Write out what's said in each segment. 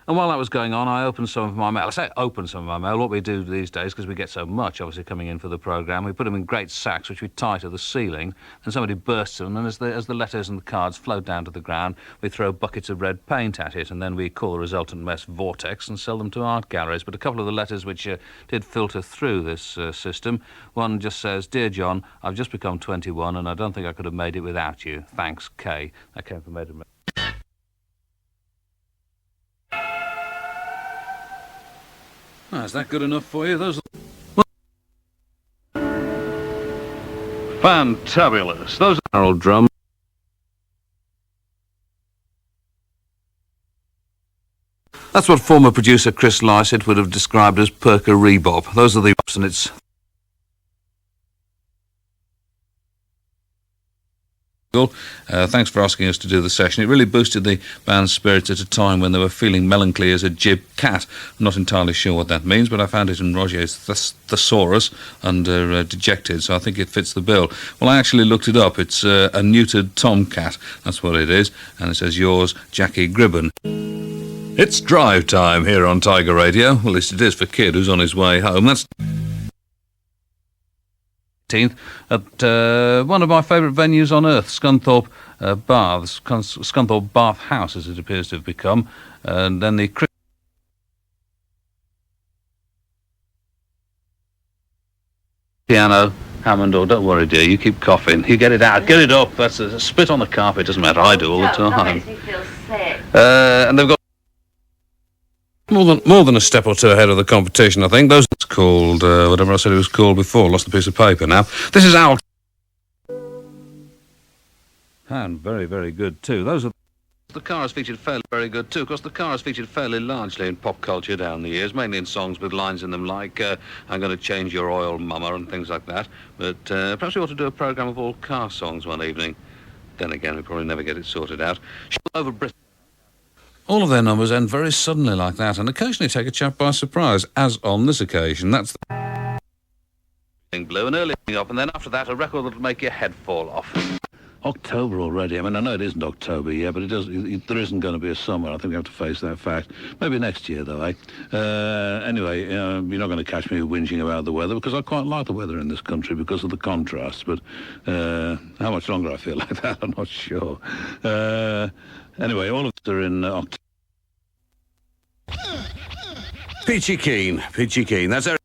And while that was going on, I opened some of my mail. I say open some of my mail. What we do these days, because we get so much, obviously, coming in for the programme, we put them in great sacks, which we tie to the ceiling, and somebody bursts them, and as the letters and the cards float down to the ground, we throw buckets of red paint at it, and then we call the resultant mess vortex and sell them to art galleries. But a couple of the letters which did filter through this system, one just says, "Dear John, I've just become 21, and I don't think I could have made it without you. Thanks, Kay." That came from Edinburgh. Oh, is that good enough for you? Those are fantabulous. Those are barrel drums. That's what former producer Chris Lycett would have described as Perker Rebop. Those are the and it's thanks for asking us to do the session. It really boosted the band's spirits at a time when they were feeling melancholy as a jib cat. I'm not entirely sure what that means, but I found it in Roger's Thesaurus under dejected, so I think it fits the bill. Well, I actually looked it up. It's a neutered tomcat. That's what it is. And it says, "Yours, Jackie Gribben." It's drive time here on Tiger Radio. Well, at least it is for Kid, who's on his way home. That's at one of my favourite venues on earth, Scunthorpe Baths, Scunthorpe Bath House, as it appears to have become, and then the piano, Hammond, or don't worry, dear, you keep coughing. You get it out, get it up. That's a spit on the carpet. Doesn't matter. I do all the time. That makes me feel sick. And they've got more than a step or two ahead of the competition, I think. Those it's called whatever I said it was called before. Lost the piece of paper now. This is Al. And very, very good too. Those are the car has featured fairly very good too. Of course, the car has featured fairly largely in pop culture down the years, mainly in songs with lines in them like "I'm going to change your oil, mama" and things like that. But perhaps we ought to do a programme of all car songs one evening. Then again, we probably never get it sorted out. Over Britain. All of their numbers end very suddenly like that, and occasionally take a chap by surprise, as on this occasion. That's the blue and early up, and then after that, a record that'll make your head fall off. October already. I mean, I know it isn't October yet, but there isn't going to be a summer. I think we have to face that fact. Maybe next year, though, eh? Anyway, you're not going to catch me whinging about the weather, because I quite like the weather in this country because of the contrast. But how much longer I feel like that, I'm not sure. Anyway, all of us are in October. Peachy Keen. That's Eric.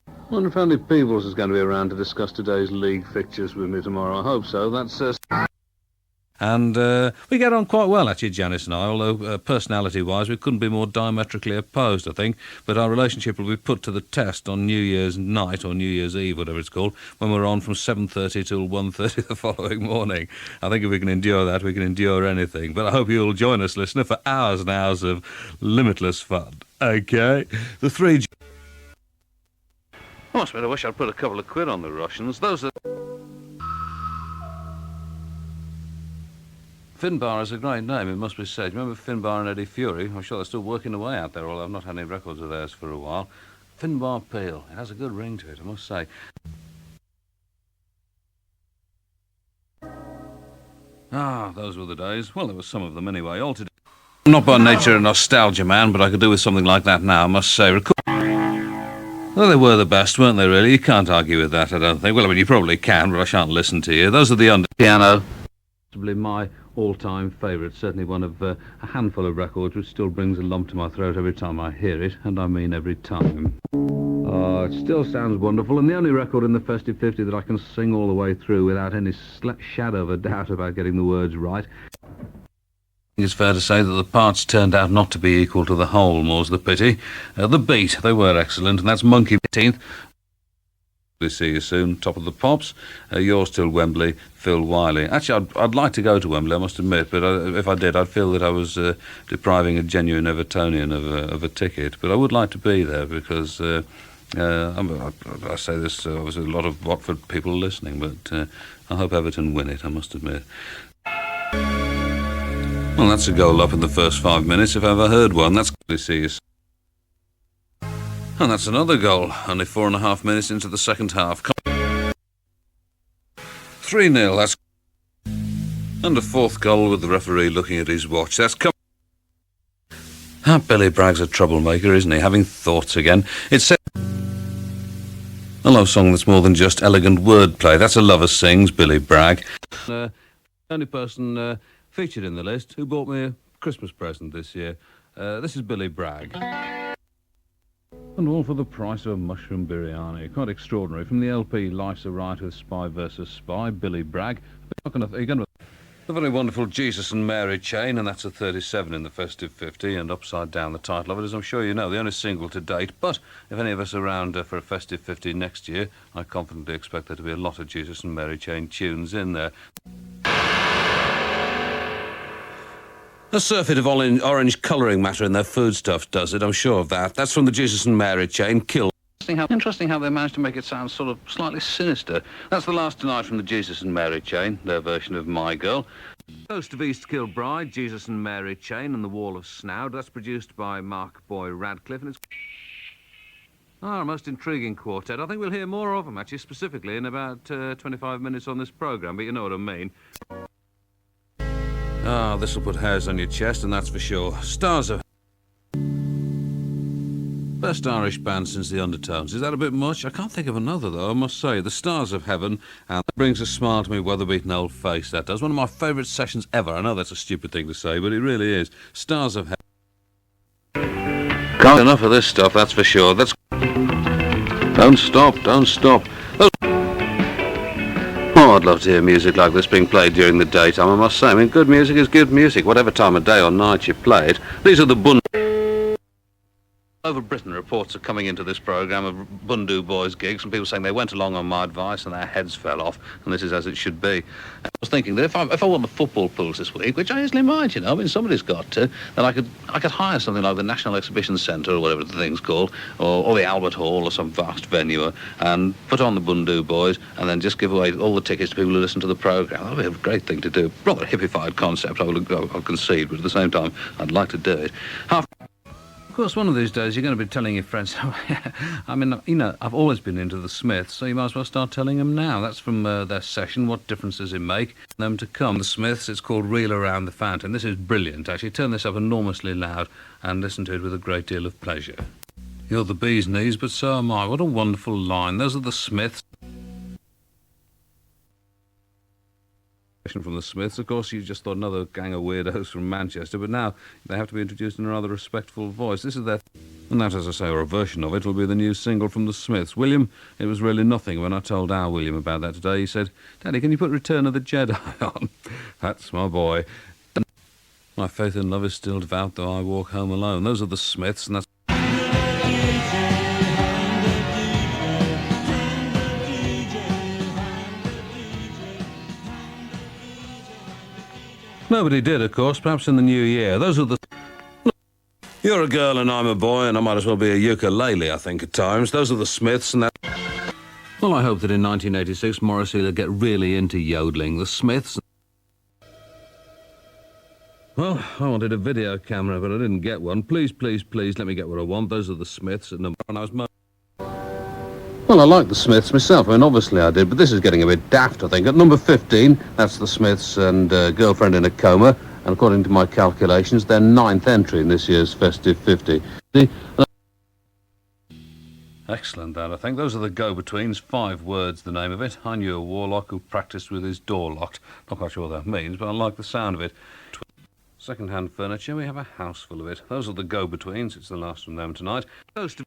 I wonder if Andy Peebles is going to be around to discuss today's league fixtures with me tomorrow. I hope so. That's and we get on quite well, actually, Janice and I, although personality-wise we couldn't be more diametrically opposed, I think. But our relationship will be put to the test on New Year's night, or New Year's Eve, whatever it's called, when we're on from 7:30 till 1:30 the following morning. I think if we can endure that, we can endure anything. But I hope you'll join us, listener, for hours and hours of limitless fun. OK? The three... I wish I'd put a couple of quid on the Russians. Those are... Finbar is a great name, it must be said. Remember Finbar and Eddie Fury? I'm sure they're still working away out there, although I've not had any records of theirs for a while. Finbar Peel. It has a good ring to it, I must say. Ah, those were the days. Well, there were some of them anyway. All today. I'm not by nature a nostalgia man, but I could do with something like that now, I must say. Well, they were the best, weren't they, really? You can't argue with that, I don't think. Well, I mean, you probably can, but I shan't listen to you. Those are the under... Piano. Possibly my all-time favourite, certainly one of a handful of records which still brings a lump to my throat every time I hear it, and I mean every time. Oh, it still sounds wonderful, and the only record in the Festive 50 that I can sing all the way through without any shadow of a doubt about getting the words right. It's fair to say that the parts turned out not to be equal to the whole, more's the pity. The beat, they were excellent, and that's Monkey 18th. We'll see you soon, top of the pops. Yours till Wembley, Phil Wiley. Actually, I'd like to go to Wembley, I must admit, but if I did, I'd feel that I was depriving a genuine Evertonian of a ticket. But I would like to be there because, I say this, obviously a lot of Watford people listening, but I hope Everton win it, I must admit. Well, that's a goal up in the first 5 minutes, if I ever heard one. That's good to see you. And that's another goal, only 4.5 minutes into the second half. 3-0, that's... And a fourth goal with the referee looking at his watch. That's come... That Billy Bragg's a troublemaker, isn't he? Having thoughts again. It's a love song that's more than just elegant wordplay. That's a lover sings, Billy Bragg. Only person featured in the list who bought me a Christmas present this year. This is Billy Bragg. And all for the price of a mushroom biryani. Quite extraordinary. From the LP Life's a Riot with Spy vs. Spy, Billy Bragg. The very wonderful Jesus and Mary chain, and that's a 37 in the Festive 50, and upside down the title of it, as I'm sure you know, the only single to date. But if any of us are around for a Festive 50 next year, I confidently expect there to be a lot of Jesus and Mary chain tunes in there. A surfeit of orange colouring matter in their foodstuffs does it, I'm sure of that. That's from the Jesus and Mary chain, Kill. Interesting how they managed to make it sound sort of slightly sinister. That's The Last Tonight from the Jesus and Mary chain, their version of My Girl. Ghost of East Kilbride, Jesus and Mary chain and the Wall of Snoud. That's produced by Mark Boy Radcliffe, and it's a most intriguing quartet. I think we'll hear more of them, actually, specifically in about 25 minutes on this programme, but you know what I mean. This'll put hairs on your chest, and that's for sure. Stars of... Best Irish band since the Undertones. Is that a bit much? I can't think of another, though, I must say. The Stars of Heaven, and that brings a smile to my weather-beaten old face, that does. One of my favourite sessions ever. I know that's a stupid thing to say, but it really is. Stars of Heaven. Can't enough of this stuff, that's for sure. Don't stop, don't stop. Oh, I'd love to hear music like this being played during the daytime, I must say. I mean, good music is good music, whatever time of day or night you play it. These are the over Britain, reports are coming into this programme of Bundu Boys gigs, and people saying they went along on my advice and their heads fell off, and this is as it should be. I was thinking that if I won the football pools this week, which I easily might, you know, I mean, somebody's got to, then I could hire something like the National Exhibition Centre, or whatever the thing's called, or the Albert Hall, or some vast venue, and put on the Bundu Boys, and then just give away all the tickets to people who listen to the programme. That would be a great thing to do. Rather a hippified concept, I'll concede, but at the same time, I'd like to do it. Of course, one of these days you're going to be telling your friends, I mean, you know, I've always been into the Smiths, so you might as well start telling them now. That's from their session, What Difference Does It Make? Them to come. The Smiths, it's called Reel Around the Fountain. This is brilliant, actually. Turn this up enormously loud and listen to it with a great deal of pleasure. You're the bee's knees, but so am I. What a wonderful line. Those are the Smiths. From the Smiths, of course, you just thought another gang of weirdos from Manchester, but now they have to be introduced in a rather respectful voice. This is their, and that, as I say, or a version of it, will be the new single from the Smiths. William, it was really nothing. When I told our William about that today, he said, "Daddy, can you put Return of the Jedi on?" That's my boy. My faith in love is still devout, though I walk home alone. Those are the Smiths, and that's... Nobody did, of course, perhaps in the new year. Those are the... You're a girl and I'm a boy, and I might as well be a ukulele, I think, at times. Those are the Smiths, and that... Well, I hope that in 1986 Morrissey will get really into yodeling. The Smiths... Well, I wanted a video camera, but I didn't get one. Please, please, please, let me get what I want. Those are the Smiths at number... And I was... Well, I like the Smiths myself. I mean, obviously I did, but this is getting a bit daft, I think. At number 15, that's the Smiths and Girlfriend in a Coma, and according to my calculations, their 9th entry in this year's Festive 50. Excellent, that, I think. Those are the Go-Betweens, 5 words, the name of it. I knew a warlock who practised with his door locked. Not quite sure what that means, but I like the sound of it. Second-hand furniture, we have a house full of it. Those are the Go-Betweens. It's the last from them tonight. Close to...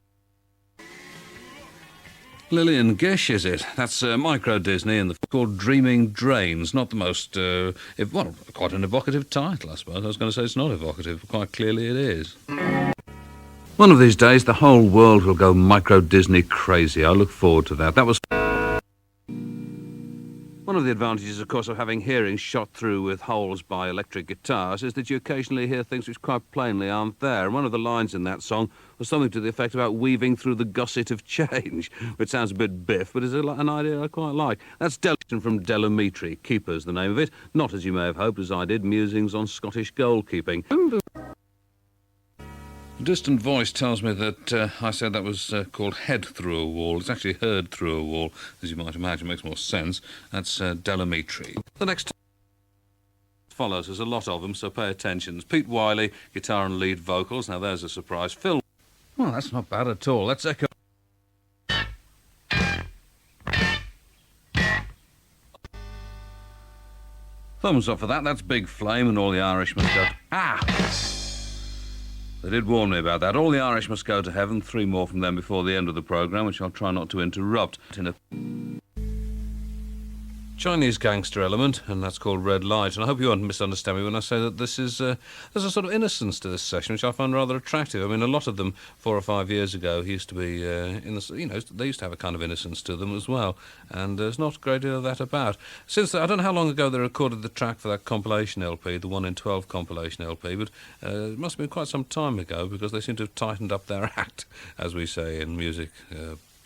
Lillian Gish, is it? That's Micro Disney and the called Dreaming Drains. Not the most, well, quite an evocative title, I suppose. I was going to say it's not evocative, but quite clearly it is. One of these days, the whole world will go Micro Disney crazy. I look forward to that. That was... One of the advantages, of course, of having hearing shot through with holes by electric guitars is that you occasionally hear things which quite plainly aren't there. And one of the lines in that song was something to the effect about weaving through the gusset of change, which sounds a bit biff, but is an idea I quite like. That's Deliction from Delamitri. Keeper's the name of it. Not, as you may have hoped, as I did, musings on Scottish goalkeeping. A distant voice tells me that I said that was called Head Through a Wall. It's actually Heard Through a Wall, as you might imagine. Makes more sense. That's Delamitri. The next follows. There's a lot of them, so pay attention. There's Pete Wiley, guitar and lead vocals. Now there's a surprise. Phil. Well, that's not bad at all. Let's echo. Thumbs up for that. That's Big Flame, and All the Irish Must Go. They did warn me about that. All the Irish Must Go to Heaven. 3 more from them before the end of the programme, which I'll try not to interrupt. In a Chinese gangster element, and that's called Red Light. And I hope you won't misunderstand me when I say that this is there's a sort of innocence to this session, which I find rather attractive. I mean, a lot of them 4 or 5 years ago used to be they used to have a kind of innocence to them as well, and there's not a great deal of that about. Since I don't know how long ago they recorded the track for that compilation LP, the 1 in 12 compilation LP, but it must have been quite some time ago, because they seem to have tightened up their act, as we say in music.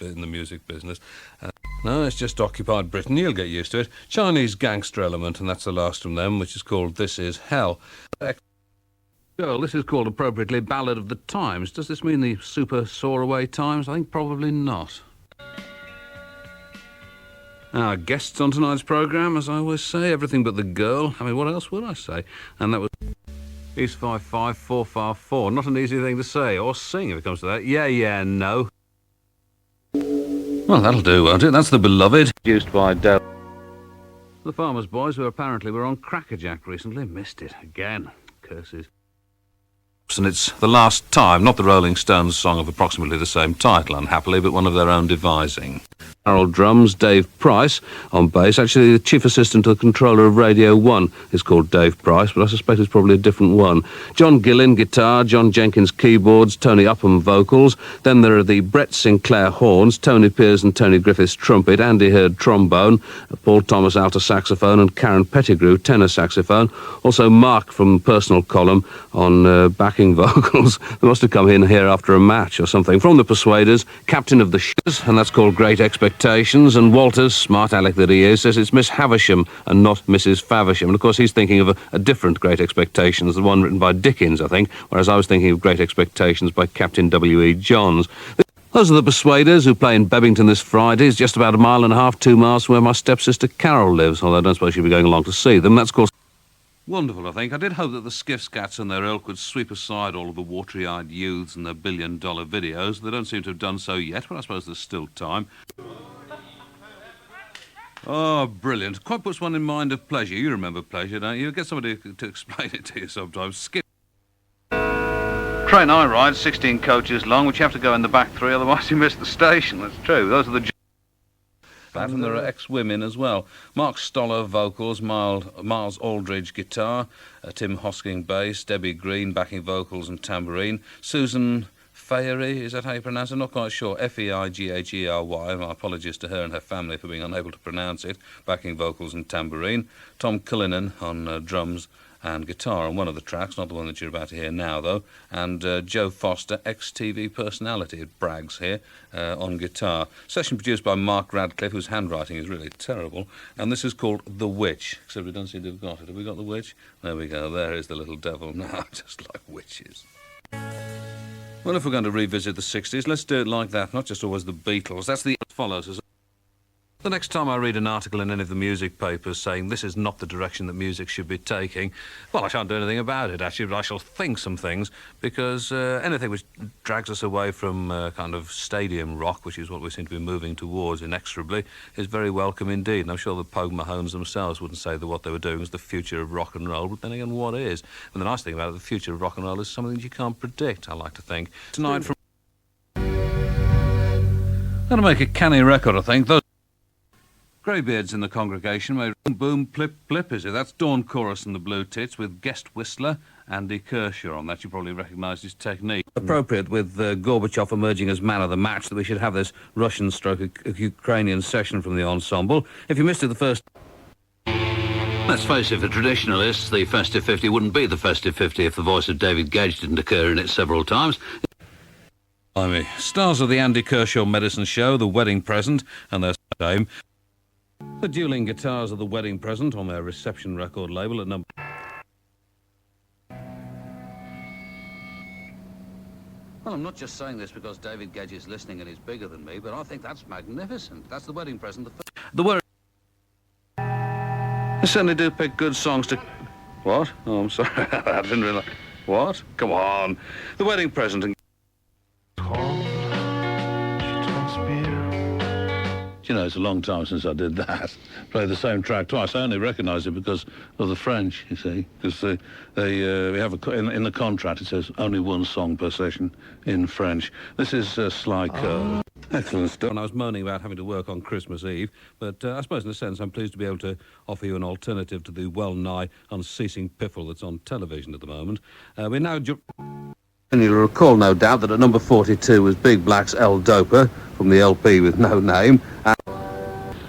In the music business. No, it's just Occupied Britain. You'll get used to it. Chinese gangster element, and that's the last from them, which is called This Is Hell. Girl, this is called appropriately Ballad of the Times. Does this mean the super soar-away times? I think probably not. Our guests on tonight's programme, as I always say, everything but the girl. I mean, what else would I say? And that was East 55454. Not an easy thing to say or sing if it comes to that. Yeah, no. Well, that'll do, won't it? That's The Beloved, produced by Del. The Farmers' Boys, who apparently were on Crackerjack recently, missed it again. Curses. And it's The Last Time, not the Rolling Stones song of approximately the same title, unhappily, but one of their own devising. Harold drums, Dave Price on bass. Actually, the chief assistant to the controller of Radio 1 is called Dave Price, but I suspect it's probably a different one. John Gillin, guitar, John Jenkins, keyboards, Tony Upham, vocals. Then there are the Brett Sinclair horns, Tony Pears and Tony Griffiths trumpet, Andy Hurd trombone, Paul Thomas alto saxophone, and Karen Pettigrew tenor saxophone. Also Mark from Personal Column on backing vocals. They must have come in here after a match or something. From the Persuaders, Captain of the Ships, and that's called Great Expectations. And Walters, smart aleck that he is, says it's Miss Havisham and not Mrs. Favisham. And of course he's thinking of a different Great Expectations, the one written by Dickens, I think, whereas I was thinking of Great Expectations by Captain W.E. Johns. Those are the Persuaders, who play in Bebington this Friday. It's just about 1.5 miles, 2 miles from where my stepsister Carol lives, although I don't suppose she'll be going along to see them. That's called wonderful, I think. I did hope that the Skiffscats and their ilk would sweep aside all of the watery-eyed youths and their billion-dollar videos. They don't seem to have done so yet, but I suppose there's still time. Oh, brilliant. Quite puts one in mind of Pleasure. You remember Pleasure, don't you? Get somebody to explain it to you sometimes. Skip. Train I ride, 16 coaches long, which you have to go in the back 3, otherwise you miss the station. That's true. Those are the... And there are ex-women as well. Mark Stoller, vocals, Miles Aldridge, guitar, Tim Hosking, bass, Debbie Green, backing vocals and tambourine, Susan Feigery, is that how you pronounce it? I'm not quite sure. Feighgery. My apologies to her and her family for being unable to pronounce it. Backing vocals and tambourine. Tom Cullinan on drums and guitar on one of the tracks, not the one that you're about to hear now, though, and Joe Foster, ex-TV personality, it brags here, on guitar. Session produced by Mark Radcliffe, whose handwriting is really terrible, and this is called The Witch, except we don't seem to have got it. Have we got The Witch? There we go, there is the little devil now, just like witches. Well, if we're going to revisit the 60s, let's do it like that, not just always the Beatles. That's the follows. The next time I read an article in any of the music papers saying this is not the direction that music should be taking, well, I shan't do anything about it, actually, but I shall think some things, because anything which drags us away from kind of stadium rock, which is what we seem to be moving towards inexorably, is very welcome indeed. And I'm sure the Pogue Mahones themselves wouldn't say that what they were doing was the future of rock and roll, but then again, what is? And the nice thing about it, the future of rock and roll is something that you can't predict, I like to think. Tonight from... Going to make a canny record, I think. Those greybeards in the congregation made boom, boom, plip, plip, is it? That's Dawn Chorus and the Blue Tits with guest whistler Andy Kershaw on that. You probably recognise his technique. Appropriate with Gorbachev emerging as man of the match that we should have this Russian-Ukrainian session from the ensemble. If you missed it the first... Let's face it, for traditionalists, the Festive 50 wouldn't be the Festive 50 if the voice of David Gage didn't occur in it several times. Stars of the Andy Kershaw Medicine Show, The Wedding Present, and their name. The dueling guitars of The Wedding Present on their Reception record label at number... Well, I'm not just saying this because David Gage is listening and he's bigger than me, but I think that's magnificent. That's The Wedding Present. The certainly do pick good songs to What? Oh, I'm sorry. I didn't realise. What? Come on. The wedding present. You know, it's a long time since I did that. Played the same track twice. I only recognise it because of the French, you see. Because we have in the contract it says only one song per session in French. This is excellent stuff. And I was moaning about having to work on Christmas Eve, but I suppose in a sense I'm pleased to be able to offer you an alternative to the well-nigh unceasing piffle that's on television at the moment. We're now... And you'll recall, no doubt, that at number 42 was Big Black's El Doper from the LP with no name. And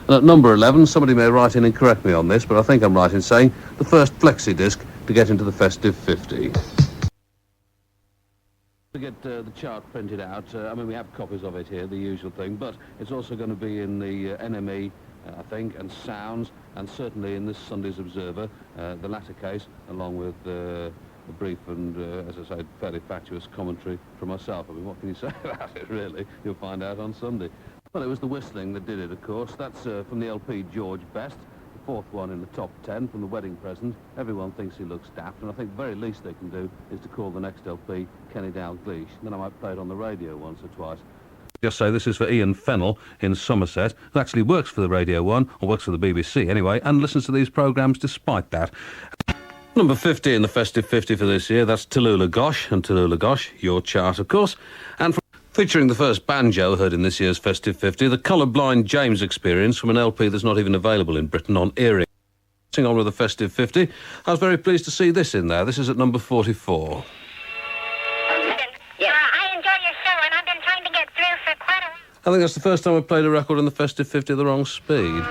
at number 11, somebody may write in and correct me on this, but I think I'm right in saying the first flexi disc to get into the festive 50. To get the chart printed out, I mean, we have copies of it here, the usual thing, but it's also going to be in the NME, I think, and Sounds, and certainly in this Sunday's Observer, the latter case, along with... a brief and, as I say, fairly fatuous commentary from myself. I mean, what can you say about it, really? You'll find out on Sunday. Well, it was the whistling that did it, of course. That's from the LP George Best, the fourth one in the top 10 from the wedding present. Everyone thinks he looks daft, and I think the very least they can do is to call the next LP Kenny Dalglish. Then I might play it on the radio once or twice. Just say this is for Ian Fennell in Somerset, who actually works for the Radio 1, or works for the BBC anyway, and listens to these programmes despite that. Number 50 in the festive 50 for this year, that's Tallulah Gosh, and Tallulah Gosh, your chart, of course. And featuring the first banjo heard in this year's festive 50, the Colourblind James Experience from an LP that's not even available in Britain on Earring. Sing on with the festive 50, I was very pleased to see this in there. This is at number 44. Yeah. I enjoy your show, and I've been trying to get through for quite a while. I think that's the first time I played a record in the festive 50 at the wrong speed.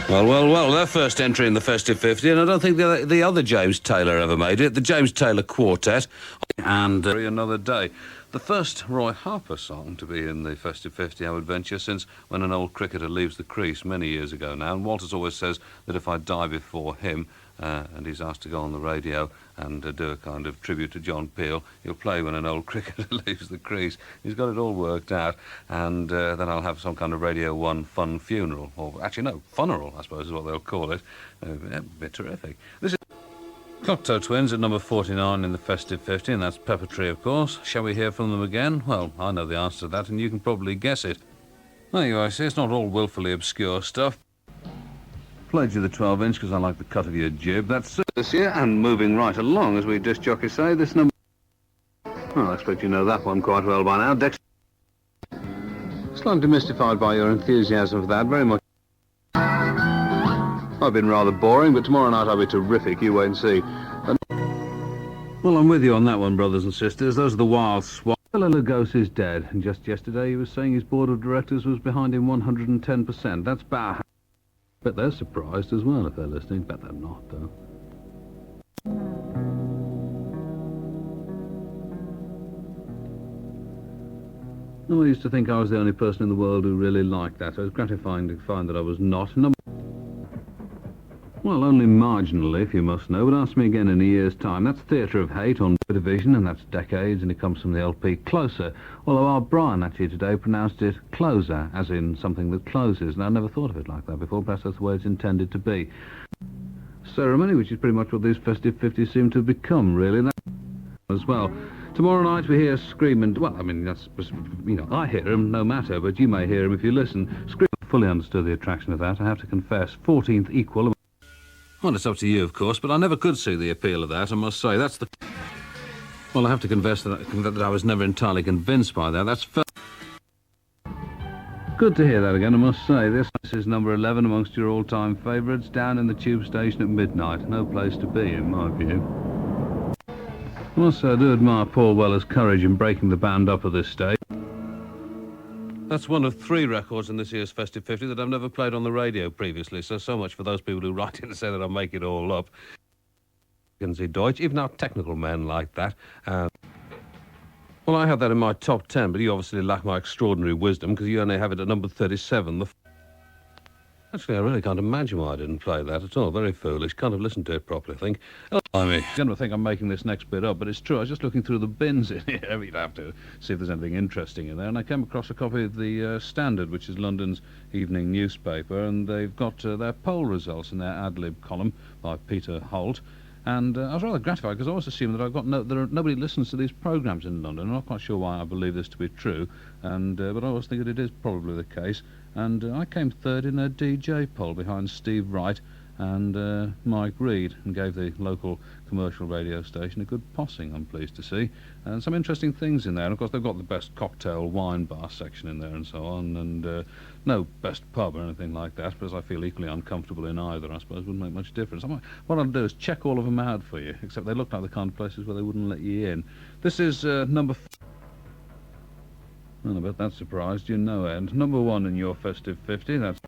Well, their first entry in the festive 50, and I don't think the other James Taylor ever made it, the James Taylor Quartet, and Another Day. The first Roy Harper song to be in the festive 50, I would venture, since When an Old Cricketer Leaves the Crease many years ago now, and Walters always says that if I die before him, and he's asked to go on the radio and do a kind of tribute to John Peel, he'll play When an Old Cricketer Leaves the Crease. He's got it all worked out, and then I'll have some kind of Radio 1 fun funeral, or actually no, funeral, I suppose is what they'll call it. It'd be terrific. This is Cocteau Twins at number 49 in the festive 50, and that's Pepper Tree, of course. Shall we hear from them again? Well, I know the answer to that, and you can probably guess it. There you are, see, it's not all willfully obscure stuff. Played you the 12-inch because I like the cut of your jib. That's this year, and moving right along, as we disc jockeys say, this number... Well, I expect you know that one quite well by now. Dexter. Slightly mystified by your enthusiasm for that, very much. I've been rather boring, but tomorrow night I'll be terrific. You wait and see. Well, I'm with you on that one, brothers and sisters. Those are the Wild Swans. Bela Lugosi is dead, and just yesterday he was saying his board of directors was behind him 110%. That's bad. Bet they're surprised as well if they're listening. Bet they're not, though. No, I used to think I was the only person in the world who really liked that. So it was gratifying to find that I was not. Well, only marginally, if you must know, but ask me again in a year's time. That's Theatre of Hate on Division, and that's Decades, and it comes from the LP Closer, although our Brian actually today pronounced it Closer, as in something that closes, and I never thought of it like that before. Perhaps that's the way it's intended to be. Ceremony, which is pretty much what these festive 50s seem to have become, really, that as well. Tomorrow night we hear Scream and... Well, I mean, that's... You know, I hear him, no matter, but you may hear him if you listen. Scream, I fully understood the attraction of that, I have to confess. 14th equal... Well, it's up to you, of course, but I never could see the appeal of that, I must say. That's the... Well, I have to confess that I was never entirely convinced by that. That's... Good to hear that again, I must say. This is number 11 amongst your all-time favourites, down in the tube station at midnight. No place to be, in my view. I must say, I do admire Paul Weller's courage in breaking the band up at this stage. That's one of 3 records in this year's Festive 50 that I've never played on the radio previously, so much for those people who write in and say that I make it all up. Deutsch, even our technical men like that. Well, I had that in my top 10, but you obviously lack my extraordinary wisdom because you only have it at number 37. Actually, I really can't imagine why I didn't play that at all. Very foolish. Can't have listened to it properly, I think. I mean, I'm going to think I'm making this next bit up, but it's true. I was just looking through the bins in here. You'd have to see if there's anything interesting in there. And I came across a copy of the Standard, which is London's evening newspaper, and they've got their poll results in their ad-lib column by Peter Holt. And I was rather gratified because I always assume that nobody listens to these programmes in London. I'm not quite sure why I believe this to be true, but I always think that it is probably the case. And I came third in a DJ poll behind Steve Wright and Mike Reed, and gave the local commercial radio station a good possing, I'm pleased to see. And some interesting things in there. And of course, they've got the best cocktail wine bar section in there and so on, and no best pub or anything like that, because I feel equally uncomfortable in either, I suppose. Wouldn't make much difference. What I'll do is check all of them out for you, except they look like the kind of places where they wouldn't let you in. This is number... Well, I bet that surprised you no end. Number 1 in your festive 50, that's...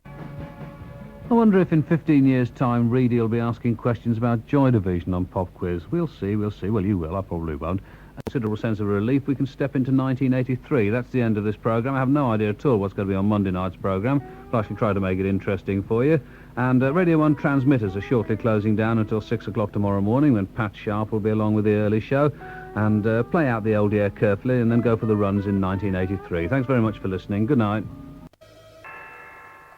I wonder if in 15 years' time Reedy will be asking questions about Joy Division on Pop Quiz. We'll see. Well, you will. I probably won't. A considerable sense of relief. We can step into 1983. That's the end of this programme. I have no idea at all what's going to be on Monday night's programme, but I shall try to make it interesting for you. And Radio 1 transmitters are shortly closing down until 6 o'clock tomorrow morning, when Pat Sharp will be along with the early show, and play out the old year carefully and then go for the runs in 1983. Thanks very much for listening. Good night.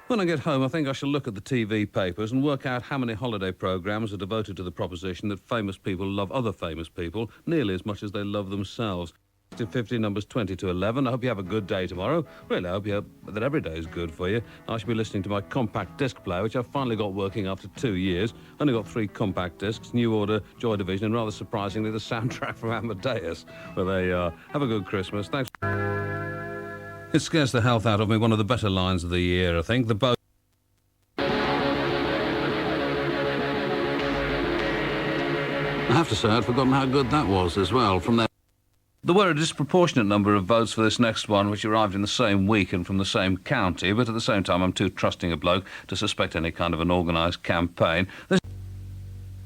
When I get home, I think I shall look at the TV papers and work out how many holiday programmes are devoted to the proposition that famous people love other famous people nearly as much as they love themselves. 50 numbers 20 to 11. I hope you have a good day tomorrow. Really, I hope that every day is good for you. I shall be listening to my compact disc player, which I've finally got working after 2 years. Only got 3 compact discs, New Order, Joy Division, and rather surprisingly, the soundtrack from Amadeus. Well, there you are. Have a good Christmas. Thanks. It scares the health out of me. One of the better lines of the year, I think. The boat. I have to say, I'd forgotten how good that was as well. From there. There were a disproportionate number of votes for this next one, which arrived in the same week and from the same county, but at the same time, I'm too trusting a bloke to suspect any kind of an organised campaign.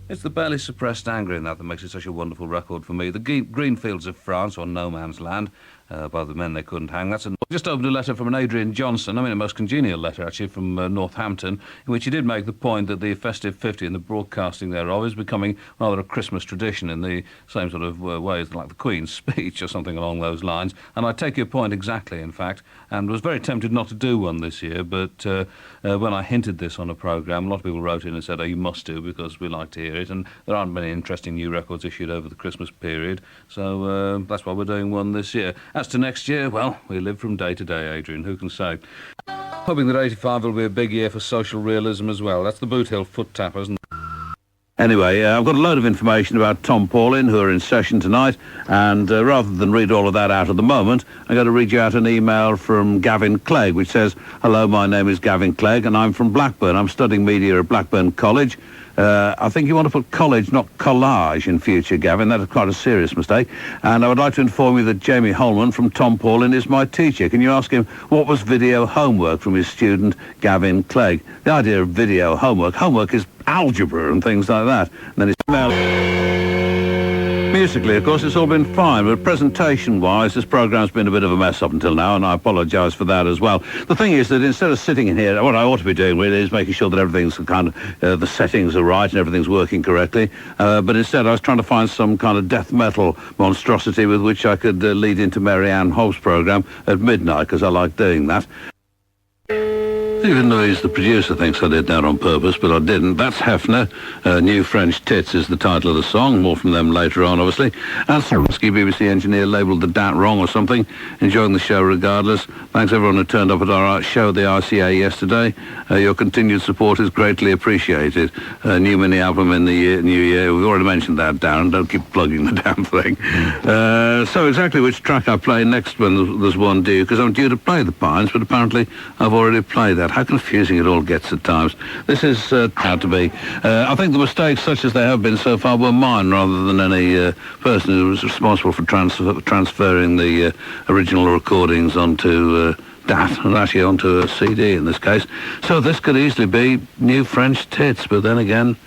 It's the barely suppressed anger in that makes it such a wonderful record for me. The Green Fields of France, or No Man's Land, by the men they couldn't hang. Just opened a letter from an Adrian Johnson, a most congenial letter actually, from Northampton, in which he did make the point that the festive 50 and the broadcasting thereof is becoming rather a Christmas tradition in the same sort of ways like the Queen's speech or something along those lines. And I take your point exactly, in fact, and was very tempted not to do one this year, but when I hinted this on a programme, a lot of people wrote in and said, oh, you must do, because we like to hear it, and there aren't many interesting new records issued over the Christmas period, so that's why we're doing one this year. As to next year, well, we live from day to day, Adrian, who can say? Hoping that 85 will be a big year for social realism as well. That's the Boot Hill Foot Tappers. Anyway, I've got a load of information about Tom Paulin, who are in session tonight, and rather than read all of that out at the moment, I'm going to read you out an email from Gavin Clegg, which says, hello, my name is Gavin Clegg, and I'm from Blackburn. I'm studying media at Blackburn College. I think you want to put college, not collage, in future, Gavin. That is quite a serious mistake. And I would like to inform you that Jamie Holman from Tom Paulin is my teacher. Can you ask him what was video homework from his student, Gavin Clegg? The idea of video homework is algebra and things like that. And then it's... Musically, of course, it's all been fine, but presentation-wise, this programme's been a bit of a mess up until now, and I apologise for that as well. The thing is that instead of sitting in here, what I ought to be doing really is making sure that everything's the settings are right and everything's working correctly, but instead I was trying to find some kind of death metal monstrosity with which I could lead into Mary Ann Hobbs' programme at midnight, because I like doing that. Even though he's the producer thinks I did that on purpose, but I didn't. That's Hefner. New French Tits is the title of the song. More from them later on, obviously. And Swarovski, BBC engineer, labelled the dat wrong or something. Enjoying the show regardless. Thanks everyone who turned up at our show at the RCA yesterday. Your continued support is greatly appreciated. New mini album in the new year. We've already mentioned that, Darren. Don't keep plugging the damn thing. So exactly which track I play next when there's one due, because I'm due to play The Pines, but apparently I've already played that. How confusing it all gets at times. This is how to be. I think the mistakes, such as they have been so far, were mine rather than any person who was responsible for transferring the original recordings onto DAT, and actually onto a CD in this case. So this could easily be New French Tits, but then again,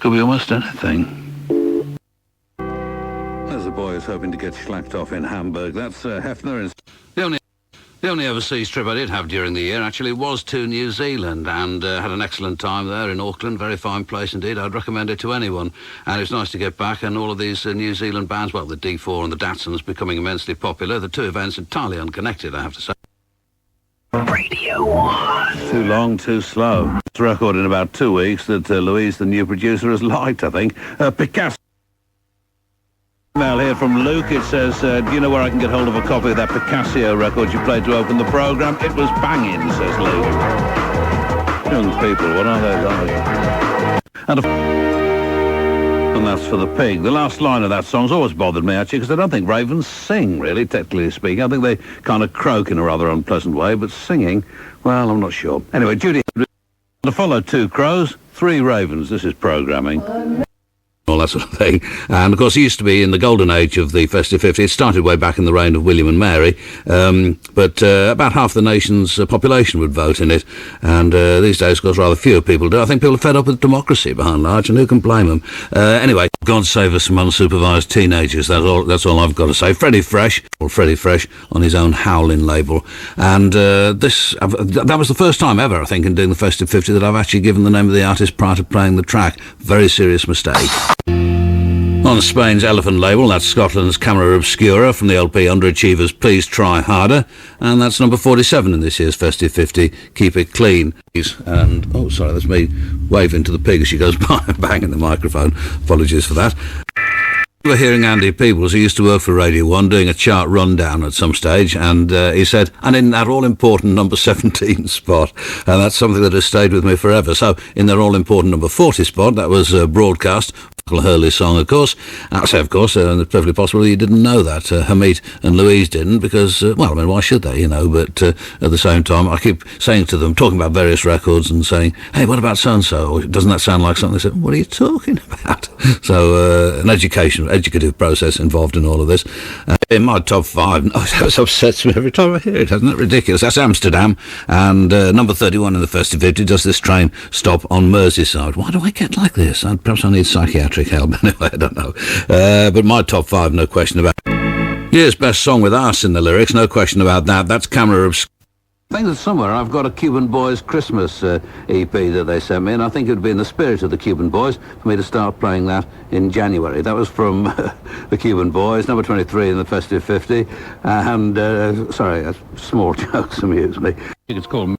could be almost anything. There's a boy who's hoping to get schlacked off in Hamburg. That's Hefner. The only overseas trip I did have during the year actually was to New Zealand, and had an excellent time there in Auckland. Very fine place indeed. I'd recommend it to anyone. And it's nice to get back, and all of these New Zealand bands, well, the D4 and the Datsuns becoming immensely popular. The two events entirely unconnected, I have to say. Radio 1. Too long, too slow. It's a record in about 2 weeks that Louise, the new producer, has liked, I think. Picasso. Email here from Luke. It says, do you know where I can get hold of a copy of that Picasso record you played to open the programme? It was banging, says Luke. Young people, what are they like? And that's for the pig. The last line of that song's always bothered me, actually, because I don't think ravens sing, really, technically speaking. I think they kind of croak in a rather unpleasant way, but singing, well, I'm not sure. Anyway, Judy, to follow 2 crows, 3 ravens. This is programming. All that sort of thing. And, of course, it used to be in the golden age of the Festive 50. It started way back in the reign of William and Mary, but about half the nation's population would vote in it. And these days, of course, rather fewer people do. I think people are fed up with democracy, by and large, and who can blame them? Anyway, God save us from unsupervised teenagers. That's all I've got to say. Freddie Fresh on his own Howlin' label. And that was the first time ever, I think, in doing the Festive 50 that I've actually given the name of the artist prior to playing the track. Very serious mistake. On Spain's Elephant label, that's Scotland's Camera Obscura from the LP Underachievers Please Try Harder, and that's number 47 in this year's Festive 50, Keep It Clean. And, oh, sorry, that's me waving to the pig as she goes by and banging the microphone. Apologies for that. We're hearing Andy Peebles, who used to work for Radio 1, doing a chart rundown at some stage, and he said, and in that all-important number 17 spot, and that's something that has stayed with me forever. So, in their all-important number 40 spot, that was broadcast, Michael Hurley's song, of course. I say, of course, it's perfectly possible you didn't know that. Hamid and Louise didn't, because, well, I mean, why should they, you know? But at the same time, I keep saying to them, talking about various records and saying, hey, what about so-and-so? Or doesn't that sound like something? They said, what are you talking about? So, an educative process involved in all of this. In my top 5, that upsets me every time I hear it, isn't it? Ridiculous. That's Amsterdam, and number 31 in the Festive 50, does this train stop on Merseyside? Why do I get like this? Perhaps I need psychiatric help. Anyway, I don't know. But my top 5, no question about it. Year's best song with arse in the lyrics, no question about that. That's Camera Obscura. I think that somewhere I've got a Cuban Boys Christmas EP that they sent me, and I think it would be in the spirit of the Cuban Boys for me to start playing that in January. That was from the Cuban Boys, number 23 in the Festive 50, and, sorry, small jokes amuse me. It's called...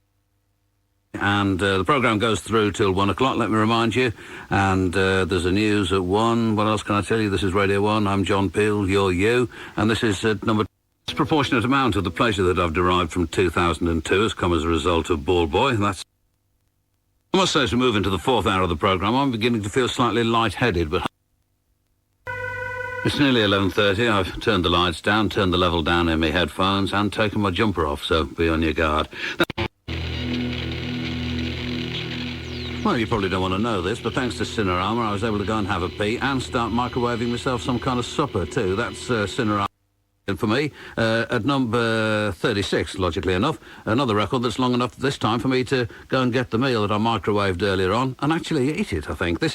And the programme goes through till 1 o'clock, let me remind you. And there's a news at 1. What else can I tell you? This is Radio 1. I'm John Peel, you're you. And this is number... Disproportionate amount of the pleasure that I've derived from 2002 has come as a result of Ball Boy. I must say, as we move into the 4th hour of the programme, I'm beginning to feel slightly light-headed, but... It's nearly 11:30. I've turned the lights down, turned the level down in my headphones, and taken my jumper off, so be on your guard. Well, you probably don't want to know this, but thanks to Cinerama, I was able to go and have a pee and start microwaving myself some kind of supper, too. That's Cinerama. And for me, at number 36, logically enough, another record that's long enough this time for me to go and get the meal that I microwaved earlier on and actually eat it, I think. This is